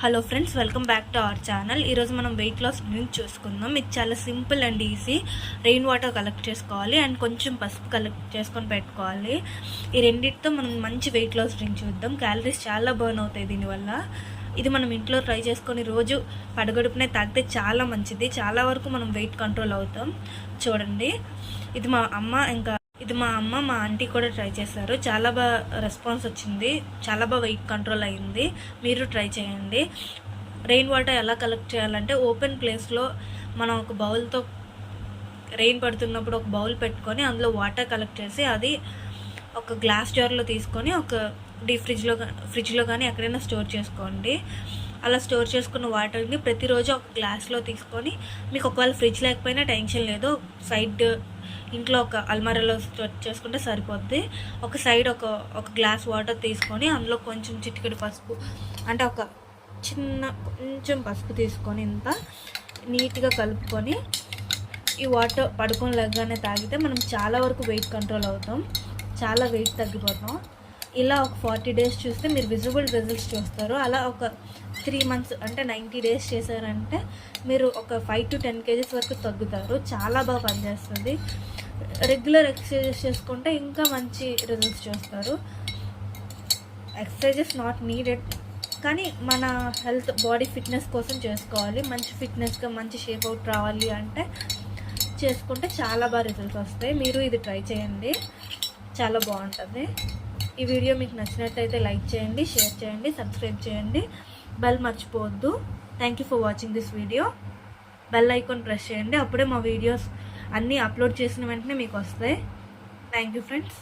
Hello friends, welcome back to our channel. ఈరోజు మనం weight loss drink చూసుకుందాం. ఇది చాలా simple and easy. Rain water collect చేసుకోవాలి అండ్ కొంచెం పసుపు కలెక్ట్ చేసుకొని పెట్టుకోవాలి. ఈ రెండింటితో మనం మంచి వెయిట్ లాస్ డ్రింక్ చూద్దాం. క్యాలరీస్ చాలా బర్న్ అవుతాయి దీనివల్ల. ఇది మనం ఇంట్లో ట్రై చేసుకొని రోజు పడగడుపునే తాగితే చాలా మంచిది. చాలా వరకు మనం వెయిట్ కంట్రోల్ అవుతాం. చూడండి, ఇది మా అమ్మ మా ఆంటీ కూడా ట్రై చేశారు. చాలా బాగా రెస్పాన్స్ వచ్చింది, చాలా బాగా వెయిట్ కంట్రోల్ అయ్యింది. మీరు ట్రై చేయండి. రెయిన్ వాటర్ ఎలా కలెక్ట్ చేయాలంటే, ఓపెన్ ప్లేస్లో మనం ఒక బౌల్తో రెయిన్ పడుతున్నప్పుడు ఒక బౌల్ పెట్టుకొని అందులో వాటర్ కలెక్ట్ చేసి అది ఒక గ్లాస్ జార్లో తీసుకొని ఒక ఫ్రిడ్జ్లో కానీ ఎక్కడైనా స్టోర్ చేసుకోండి. అలా స్టోర్ చేసుకున్న వాటర్ని ప్రతిరోజు ఒక గ్లాస్లో తీసుకొని, మీకు ఒకవేళ ఫ్రిడ్జ్ లేకపోయినా టెన్షన్ లేదు, సైడ్ ఇంట్లో ఒక అల్మారాలో స్టోర్ చేసుకుంటే సరిపోద్ది. ఒక సైడ్ ఒక గ్లాస్ వాటర్ తీసుకొని అందులో కొంచెం చిటికెడు పసుపు, అంటే కొంచెం పసుపు తీసుకొని ఇంత నీట్గా కలుపుకొని ఈ వాటర్ పడుకొని లెగ్గానే తాగితే మనం చాలా వరకు వెయిట్ కంట్రోల్ అవుతాం, చాలా వెయిట్ తగ్గిపోతాం. ఇలా ఒక 40 days చూస్తే మీరు విజిబుల్ రిజల్ట్స్ చూస్తారు. అలా ఒక 3 months అంటే 90 days చేశారంటే మీరు ఒక 5 to 10 kgs వరకు తగ్గుతారు. చాలా బాగా పనిచేస్తుంది. రెగ్యులర్ ఎక్సర్సైజెస్ చేసుకుంటే ఇంకా మంచి రిజల్ట్స్ చూస్తారు. ఎక్సర్సైజెస్ నాట్ నీడెడ్, కానీ మన హెల్త్ బాడీ ఫిట్నెస్ కోసం చేసుకోవాలి. మంచి ఫిట్నెస్గా మంచి షేప్ అవుట్ రావాలి అంటే చేసుకుంటే చాలా బాగా రిజల్ట్స్ వస్తాయి. మీరు ఇది ట్రై చేయండి, చాలా బాగుంటుంది. ఈ వీడియో మీకు నచ్చినట్లయితే లైక్ చేయండి, షేర్ చేయండి, సబ్స్క్రైబ్ చేయండి, బెల్ మర్చిపోవద్దు. Thank you for watching this video. Bell icon press చేయండి, అప్పుడే మా వీడియోస్ అన్నీ అప్లోడ్ చేసిన వెంటనే మీకు వస్తాయి. Thank you friends.